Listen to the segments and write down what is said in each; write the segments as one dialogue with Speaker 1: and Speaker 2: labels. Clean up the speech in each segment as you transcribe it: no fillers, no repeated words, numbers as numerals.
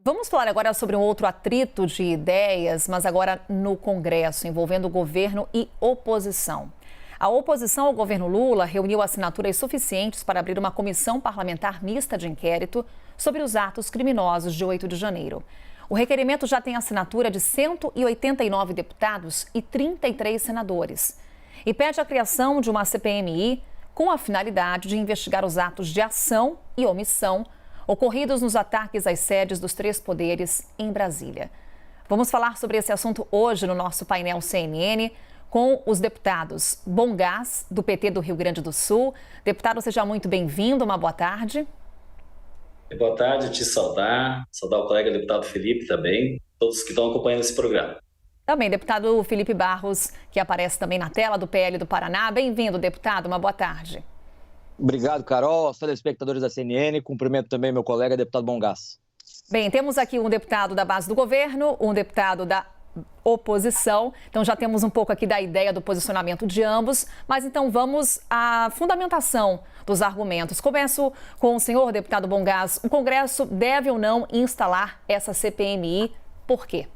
Speaker 1: Vamos falar agora sobre um outro atrito de ideias, mas agora no Congresso, envolvendo governo e oposição. A oposição ao governo Lula reuniu assinaturas suficientes para abrir uma comissão parlamentar mista de inquérito sobre os atos criminosos de 8 de janeiro. O requerimento já tem assinatura de 189 deputados e 33 senadores. E pede a criação de uma CPMI com a finalidade de investigar os atos de ação e omissão ocorridos nos ataques às sedes dos três poderes em Brasília. Vamos falar sobre esse assunto hoje no nosso painel CNN com os deputados Bongás, do PT do Rio Grande do Sul. Deputado, seja muito bem-vindo, uma boa tarde.
Speaker 2: Boa tarde, te saudar o colega deputado Felipe também, todos que estão acompanhando esse programa.
Speaker 1: Também, deputado Felipe Barros, que aparece também na tela do PL do Paraná. Bem-vindo, deputado, uma boa tarde.
Speaker 3: Obrigado, Carol, aos telespectadores da CNN, cumprimento também meu colega, deputado Bongás.
Speaker 1: Bem, temos aqui um deputado da base do governo, um deputado da oposição, então já temos um pouco aqui da ideia do posicionamento de ambos, mas então vamos à fundamentação dos argumentos. Começo com o senhor, deputado Bongás. O Congresso deve ou não instalar essa CPMI? Por quê?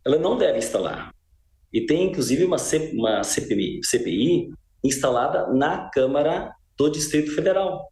Speaker 2: Ela não deve instalar. E tem, inclusive, uma CPI instalada na Câmara do Distrito Federal.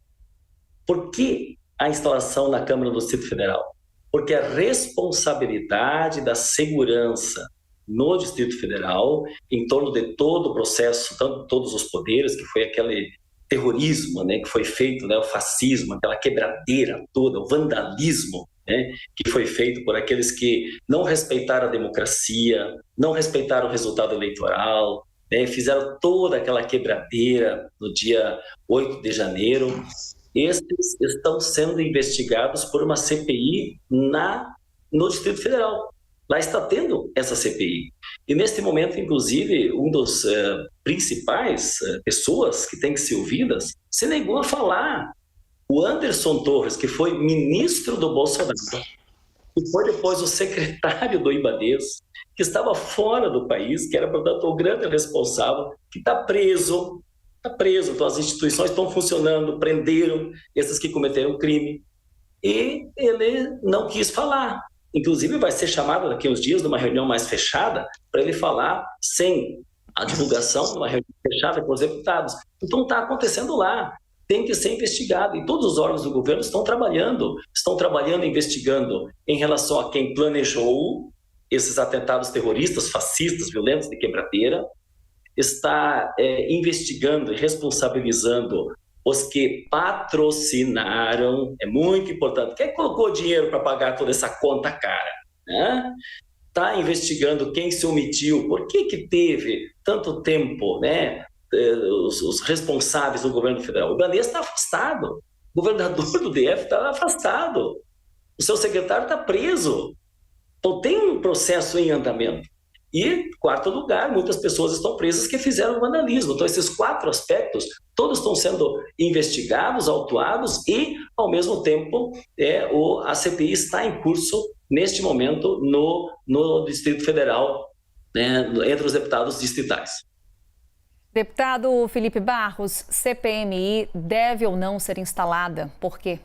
Speaker 2: Por que a instalação na Câmara do Distrito Federal? Porque a responsabilidade da segurança no Distrito Federal, em torno de todo o processo, tanto todos os poderes, que foi aquele terrorismo, né, que foi feito, né, o fascismo, aquela quebradeira toda, o vandalismo, né, que foi feito por aqueles que não respeitaram a democracia, não respeitaram o resultado eleitoral, né, fizeram toda aquela quebradeira no dia 8 de janeiro. Esses estão sendo investigados por uma CPI no Distrito Federal. Lá está tendo essa CPI. E neste momento, inclusive, um dos principais pessoas que tem que ser ouvidas se negou a falar. O Anderson Torres, que foi ministro do Bolsonaro, e foi depois o secretário do Ibadês, que estava fora do país, que era, portanto, o grande responsável, que está preso. Está preso, então as instituições estão funcionando, prenderam esses que cometeram crime. E ele não quis falar. Inclusive vai ser chamado daqui a uns dias, numa reunião mais fechada, para ele falar sem a divulgação, numa reunião fechada com os deputados. Então está acontecendo lá, tem que ser investigado. E todos os órgãos do governo estão trabalhando, investigando em relação a quem planejou esses atentados terroristas, fascistas, violentos, de quebradeira, está investigando e responsabilizando os que patrocinaram, é muito importante. Quem colocou dinheiro para pagar toda essa conta cara? Né? Está investigando quem se omitiu, por que teve tanto tempo, né? Os responsáveis do governo federal. O Ibanez está afastado, o governador do DF está afastado, o seu secretário está preso. Então tem um processo em andamento. E, quarto lugar, muitas pessoas estão presas que fizeram vandalismo. Então, esses quatro aspectos, todos estão sendo investigados, autuados e, ao mesmo tempo, a CPI está em curso, neste momento, no Distrito Federal, né, entre os deputados distritais.
Speaker 1: Deputado Felipe Barros, CPMI deve ou não ser instalada? Por quê?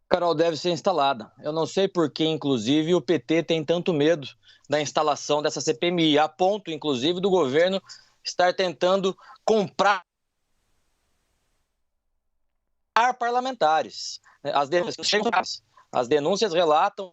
Speaker 3: Carol, deve ser instalada. Eu não sei por que, inclusive, o PT tem tanto medo da instalação dessa CPMI, a ponto, inclusive, do governo estar tentando comprar parlamentares. As denúncias relatam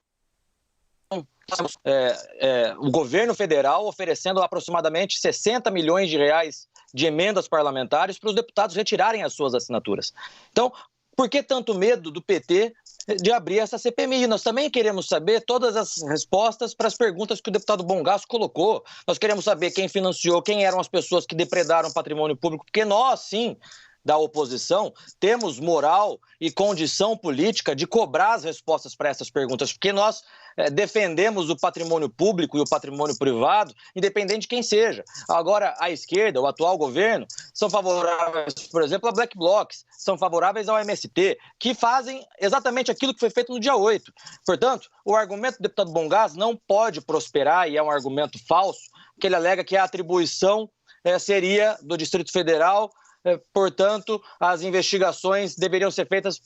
Speaker 3: o governo federal oferecendo aproximadamente 60 milhões de reais de emendas parlamentares para os deputados retirarem as suas assinaturas. Então, por que tanto medo do PT de abrir essa CPMI? Nós também queremos saber todas as respostas para as perguntas que o deputado Bongás colocou. Nós queremos saber quem financiou, quem eram as pessoas que depredaram o patrimônio público, porque nós, sim, da oposição, temos moral e condição política de cobrar as respostas para essas perguntas, porque nós defendemos o patrimônio público e o patrimônio privado, independente de quem seja. Agora, a esquerda, o atual governo, são favoráveis, por exemplo, a Black Blocs, são favoráveis ao MST, que fazem exatamente aquilo que foi feito no dia 8. Portanto, o argumento do deputado Bongás não pode prosperar, e é um argumento falso, que ele alega que a atribuição seria do Distrito Federal portanto, as investigações deveriam ser feitas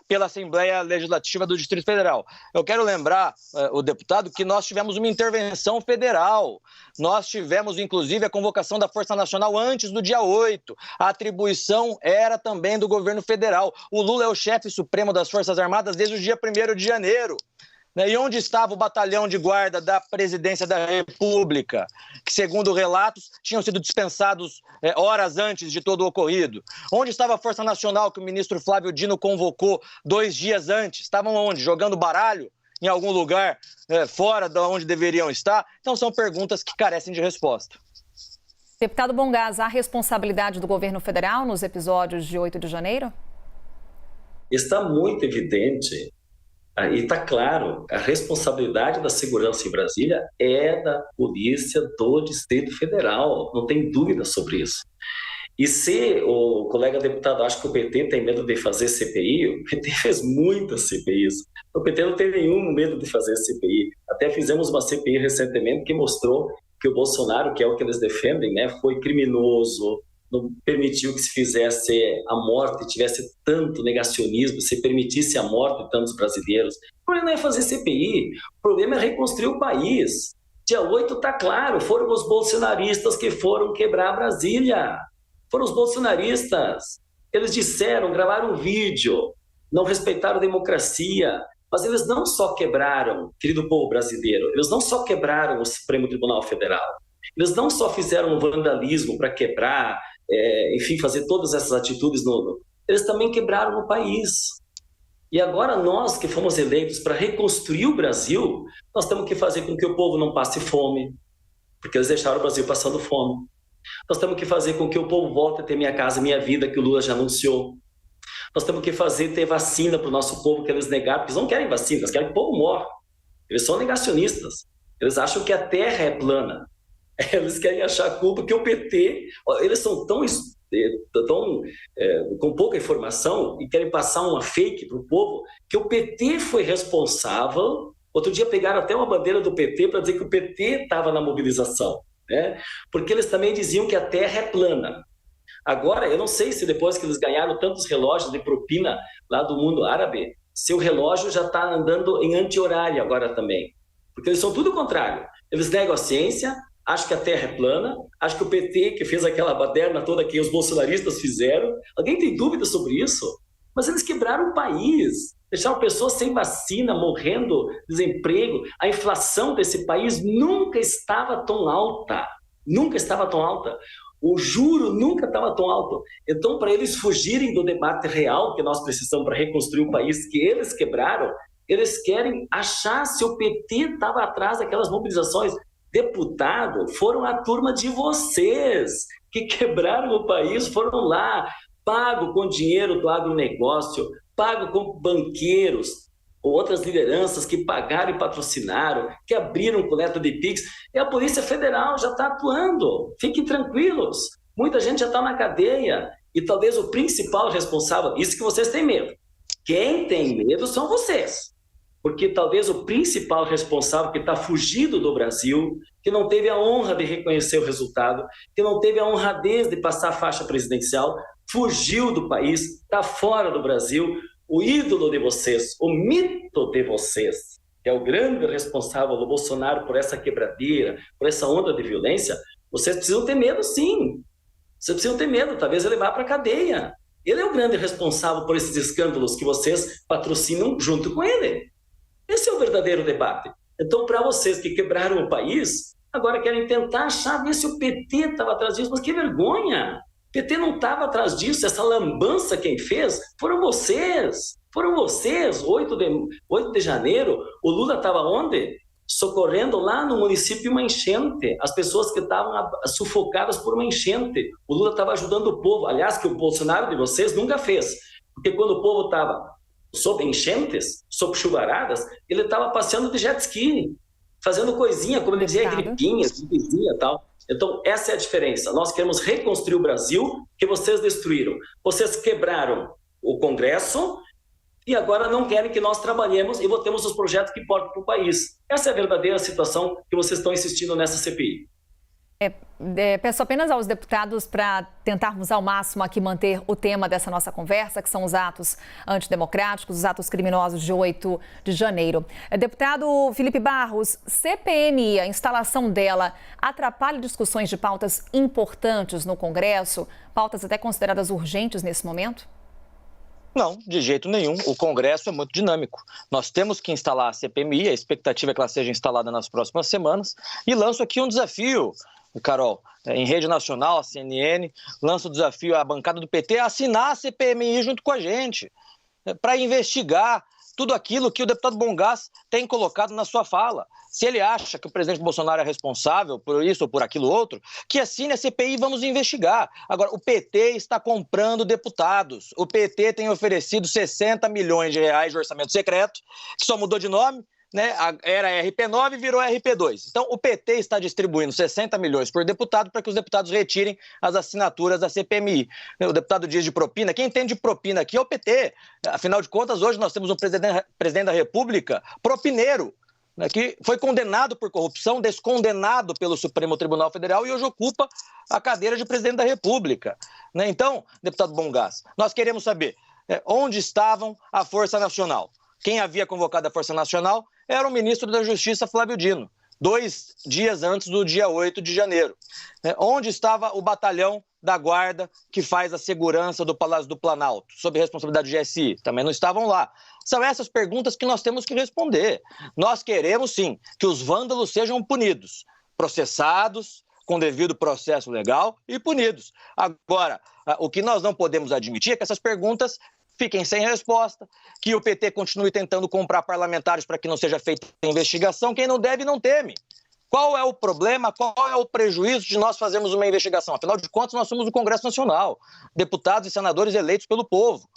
Speaker 3: pela Assembleia Legislativa do Distrito Federal. Eu quero lembrar, o deputado, que nós tivemos uma intervenção federal. Nós tivemos, inclusive, a convocação da Força Nacional antes do dia 8. A atribuição era também do governo federal. O Lula é o chefe supremo das Forças Armadas desde o dia 1º de janeiro. E onde estava o batalhão de guarda da Presidência da República, que, segundo relatos, tinham sido dispensados horas antes de todo o ocorrido? Onde estava a Força Nacional que o ministro Flávio Dino convocou 2 dias antes? Estavam onde? Jogando baralho em algum lugar fora de onde deveriam estar? Então são perguntas que carecem de resposta.
Speaker 1: Deputado Bongás, há responsabilidade do governo federal nos episódios de 8 de janeiro?
Speaker 2: Está muito evidente. E está claro, a responsabilidade da segurança em Brasília é da Polícia do Distrito Federal, não tem dúvida sobre isso. E se o colega deputado acha que o PT tem medo de fazer CPI, o PT fez muitas CPIs. O PT não tem nenhum medo de fazer CPI. Até fizemos uma CPI recentemente que mostrou que o Bolsonaro, que é o que eles defendem, né, foi criminoso, não permitiu que se fizesse a morte, tivesse tanto negacionismo, se permitisse a morte de tantos brasileiros. O problema não é fazer CPI, o problema é reconstruir o país. Dia 8 está claro, foram os bolsonaristas que foram quebrar Brasília. Foram os bolsonaristas. Eles disseram, gravaram um vídeo, não respeitaram a democracia, mas eles não só quebraram, querido povo brasileiro, eles não só quebraram o Supremo Tribunal Federal, eles não só fizeram um vandalismo para quebrar, enfim, fazer todas essas atitudes, eles também quebraram o país. E agora nós que fomos eleitos para reconstruir o Brasil, nós temos que fazer com que o povo não passe fome, porque eles deixaram o Brasil passando fome. Nós temos que fazer com que o povo volte a ter Minha Casa Minha Vida, que o Lula já anunciou. Nós temos que ter vacina para o nosso povo, que eles negaram, porque eles não querem vacina, eles querem que o povo morra. Eles são negacionistas. Eles acham que a Terra é plana. Eles querem achar a culpa que o PT... Eles são tão com pouca informação e querem passar uma fake para o povo que o PT foi responsável. Outro dia pegaram até uma bandeira do PT para dizer que o PT estava na mobilização, né? Porque eles também diziam que a Terra é plana. Agora, eu não sei se depois que eles ganharam tantos relógios de propina lá do mundo árabe, se o relógio já está andando em anti-horário agora também. Porque eles são tudo o contrário. Eles negam a ciência, acham que a Terra é plana, acham que o PT, que fez aquela baderna toda que os bolsonaristas fizeram. Alguém tem dúvida sobre isso? Mas eles quebraram o país, deixaram pessoas sem vacina, morrendo, desemprego. A inflação desse país nunca estava tão alta. Nunca estava tão alta. O juro nunca estava tão alto. Então, para eles fugirem do debate real que nós precisamos para reconstruir o país que eles quebraram, eles querem achar se o PT estava atrás daquelas mobilizações. Deputado, foram a turma de vocês que quebraram o país, foram lá, pago com dinheiro do agronegócio, pago com banqueiros, ou outras lideranças que pagaram e patrocinaram, que abriram coleta de PIX, e a Polícia Federal já está atuando. Fiquem tranquilos, muita gente já está na cadeia, e talvez o principal responsável, isso que vocês têm medo. Quem tem medo são vocês. Porque talvez o principal responsável que está fugido do Brasil, que não teve a honra de reconhecer o resultado, que não teve a honradez de passar a faixa presidencial, fugiu do país, está fora do Brasil. O ídolo de vocês, o mito de vocês, que é o grande responsável do Bolsonaro por essa quebradeira, por essa onda de violência, vocês precisam ter medo, sim. Vocês precisam ter medo, talvez ele vá para a cadeia. Ele é o grande responsável por esses escândalos que vocês patrocinam junto com ele. Esse é o verdadeiro debate. Então, para vocês que quebraram o país, agora querem tentar achar, ver se o PT estava atrás disso. Mas que vergonha! O PT não estava atrás disso. Essa lambança quem fez foram vocês. Foram vocês. 8 de janeiro, o Lula estava onde? Socorrendo lá no município uma enchente. As pessoas que estavam sufocadas por uma enchente. O Lula estava ajudando o povo. Aliás, que o Bolsonaro de vocês nunca fez. Porque quando o povo estava sob enchentes, sob chuvaradas, ele estava passeando de jet ski, fazendo coisinha, como ele dizia, gripinha, gripezinha e tal. Então, essa é a diferença. Nós queremos reconstruir o Brasil que vocês destruíram. Vocês quebraram o Congresso e agora não querem que nós trabalhemos e votemos os projetos que importam para o país. Essa é a verdadeira situação que vocês estão insistindo nessa CPI.
Speaker 1: Peço apenas aos deputados para tentarmos ao máximo aqui manter o tema dessa nossa conversa, que são os atos antidemocráticos, os atos criminosos de 8 de janeiro. Deputado Felipe Barros, CPMI, a instalação dela atrapalha discussões de pautas importantes no Congresso, pautas até consideradas urgentes nesse momento?
Speaker 3: Não, de jeito nenhum. O Congresso é muito dinâmico. Nós temos que instalar a CPMI, a expectativa é que ela seja instalada nas próximas semanas, e lanço aqui um desafio, Carol, em rede nacional, a CNN, lança o desafio à bancada do PT a assinar a CPMI junto com a gente, para investigar tudo aquilo que o deputado Bongás tem colocado na sua fala. Se ele acha que o presidente Bolsonaro é responsável por isso ou por aquilo outro, que assine a CPI e vamos investigar. Agora, o PT está comprando deputados. O PT tem oferecido 60 milhões de reais de orçamento secreto, que só mudou de nome, né? Era RP9 e virou RP2. Então, o PT está distribuindo 60 milhões por deputado para que os deputados retirem as assinaturas da CPMI. O deputado diz de propina. Quem entende de propina aqui é o PT. Afinal de contas, hoje nós temos um presidente da República propineiro, né, que foi condenado por corrupção, descondenado pelo Supremo Tribunal Federal e hoje ocupa a cadeira de presidente da República. Né? Então, deputado Bongás, nós queremos saber onde estavam a Força Nacional. Quem havia convocado a Força Nacional era o ministro da Justiça, Flávio Dino, 2 dias antes do dia 8 de janeiro. Onde estava o batalhão da Guarda que faz a segurança do Palácio do Planalto, sob responsabilidade do GSI? Também não estavam lá. São essas perguntas que nós temos que responder. Nós queremos, sim, que os vândalos sejam punidos, processados, com devido processo legal e punidos. Agora, o que nós não podemos admitir é que essas perguntas fiquem sem resposta, que o PT continue tentando comprar parlamentares para que não seja feita investigação. Quem não deve, não teme. Qual é o problema, qual é o prejuízo de nós fazermos uma investigação? Afinal de contas, nós somos o Congresso Nacional, deputados e senadores eleitos pelo povo.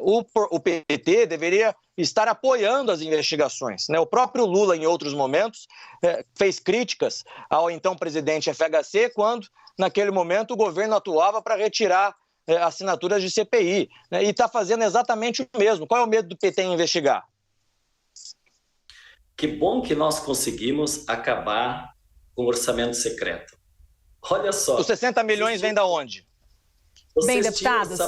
Speaker 3: O PT deveria estar apoiando as investigações. O próprio Lula, em outros momentos, fez críticas ao então presidente FHC, quando, naquele momento, o governo atuava para retirar assinaturas de CPI, e está fazendo exatamente o mesmo. Qual é o medo do PT em investigar?
Speaker 2: Que bom que nós conseguimos acabar com o orçamento secreto. Olha só.
Speaker 3: Os 60 milhões vêm da onde?
Speaker 1: Bem, deputados,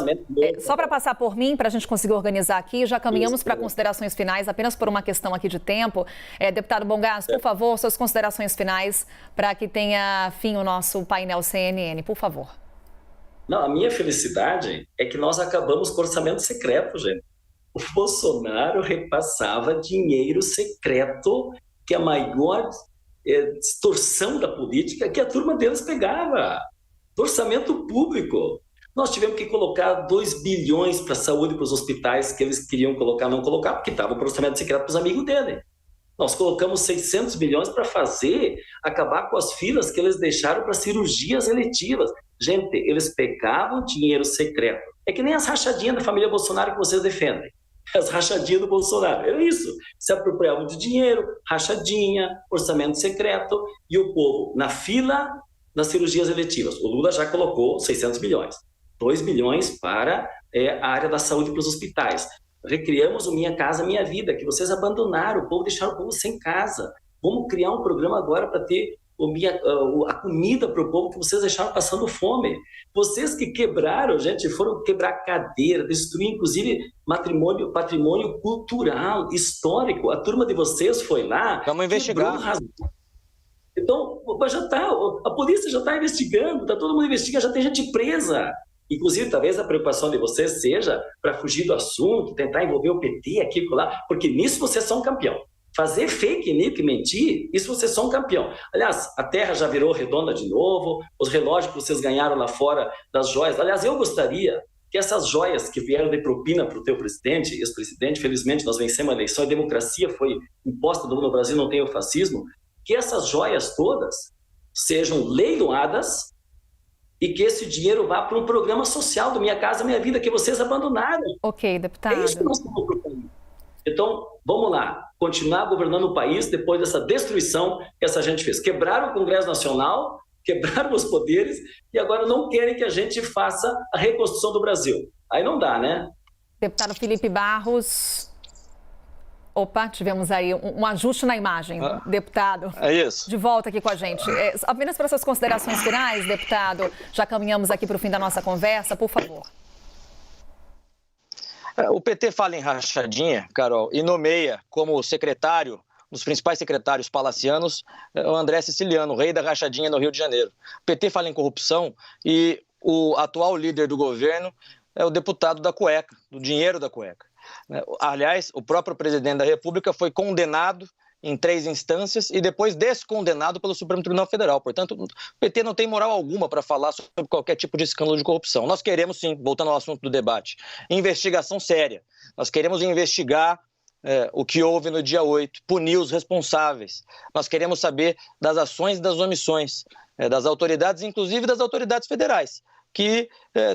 Speaker 1: só para passar por mim, para a gente conseguir organizar aqui, já caminhamos para considerações finais, apenas por uma questão aqui de tempo. Deputado Bongás, por favor, suas considerações finais para que tenha fim o nosso painel CNN, por favor.
Speaker 2: Não, a minha felicidade é que nós acabamos com o orçamento secreto, gente. O Bolsonaro repassava dinheiro secreto, que é a maior distorção da política que a turma deles pegava. Do orçamento público. Nós tivemos que colocar 2 bilhões para a saúde, para os hospitais que eles queriam colocar, não colocar, porque estava para o orçamento secreto para os amigos dele. Nós colocamos 600 milhões para acabar com as filas que eles deixaram para cirurgias eletivas. Gente, eles pegavam dinheiro secreto. É que nem as rachadinhas da família Bolsonaro que vocês defendem. As rachadinhas do Bolsonaro. É isso. Se apropriavam de dinheiro, rachadinha, orçamento secreto, e o povo na fila das cirurgias eletivas. O Lula já colocou 600 milhões. 2 bilhões para a área da saúde para os hospitais. Recriamos o Minha Casa Minha Vida, que vocês abandonaram, o povo deixaram o povo sem casa. Vamos criar um programa agora para ter a comida para o povo que vocês deixaram passando fome. Vocês que quebraram, gente, foram quebrar cadeira, destruir inclusive patrimônio cultural, histórico. A turma de vocês foi lá...
Speaker 3: Vamos investigar.
Speaker 2: Então, já tá, a polícia já está investigando, está todo mundo investigando, já tem gente presa. Inclusive, talvez a preocupação de vocês seja para fugir do assunto, tentar envolver o PT aqui e lá, porque nisso vocês são campeão. Fazer fake news e mentir, isso vocês são campeão. Aliás, a Terra já virou redonda de novo, os relógios que vocês ganharam lá fora das joias. Aliás, eu gostaria que essas joias que vieram de propina para o teu presidente, ex-presidente, felizmente nós vencemos a eleição, a democracia foi imposta no Brasil, não tem o fascismo, que essas joias todas sejam leiloadas e que esse dinheiro vá para um programa social do Minha Casa Minha Vida, que vocês abandonaram.
Speaker 1: Ok, deputado.
Speaker 2: É isso que nós estamos propondo. Então, vamos lá, continuar governando o país depois dessa destruição que essa gente fez. Quebraram o Congresso Nacional, quebraram os poderes e agora não querem que a gente faça a reconstrução do Brasil. Aí não dá, né?
Speaker 1: Deputado Felipe Barros... Opa, tivemos aí um ajuste na imagem, deputado.
Speaker 3: É isso.
Speaker 1: De volta aqui com a gente. Apenas para suas considerações finais, deputado, já caminhamos aqui para o fim da nossa conversa, por favor.
Speaker 3: O PT fala em rachadinha, Carol, e nomeia como secretário, um dos principais secretários palacianos, o André Siciliano, o rei da rachadinha no Rio de Janeiro. O PT fala em corrupção e o atual líder do governo é o deputado da cueca, do dinheiro da cueca. Aliás, o próprio presidente da República foi condenado em 3 instâncias e depois descondenado pelo Supremo Tribunal Federal. Portanto, o PT não tem moral alguma para falar sobre qualquer tipo de escândalo de corrupção. Nós queremos, sim, voltando ao assunto do debate, investigação séria. Nós queremos investigar o que houve no dia 8, punir os responsáveis. Nós queremos saber das ações e das omissões das autoridades, inclusive das autoridades federais, que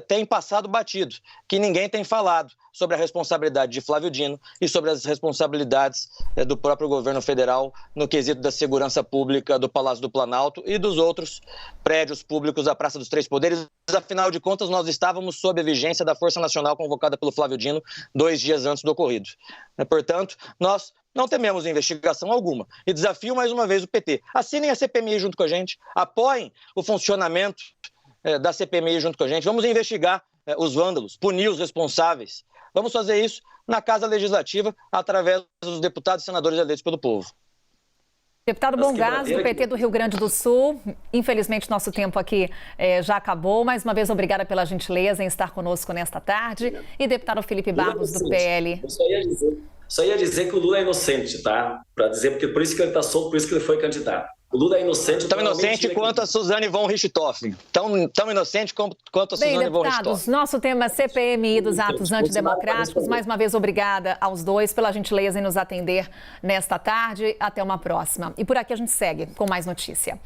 Speaker 3: tem passado batido, que ninguém tem falado sobre a responsabilidade de Flávio Dino e sobre as responsabilidades do próprio governo federal no quesito da segurança pública do Palácio do Planalto e dos outros prédios públicos da Praça dos Três Poderes. Afinal de contas, nós estávamos sob a vigência da Força Nacional convocada pelo Flávio Dino 2 dias antes do ocorrido. Portanto, nós não tememos investigação alguma. E desafio mais uma vez o PT. Assinem a CPMI junto com a gente, apoiem o funcionamento da CPMI junto com a gente. Vamos investigar os vândalos, punir os responsáveis. Vamos fazer isso na Casa Legislativa, através dos deputados e senadores eleitos pelo povo.
Speaker 1: Deputado Bongás, do PT do Rio Grande do Sul. Infelizmente, nosso tempo aqui já acabou. Mais uma vez, obrigada pela gentileza em estar conosco nesta tarde. E deputado Felipe Barros, do PL.
Speaker 2: Eu só ia dizer que o Lula é inocente, tá? Para dizer, porque por isso que ele está solto, por isso que ele foi candidato. O Lula é inocente.
Speaker 3: Tão inocente quanto a Suzane von Richthofen. Tão inocente quanto a Suzane von Richthofen.
Speaker 1: Deputados, nosso tema CPMI dos atos antidemocráticos. Mais uma vez, obrigada aos dois pela gentileza em nos atender nesta tarde. Até uma próxima. E por aqui a gente segue com mais notícia.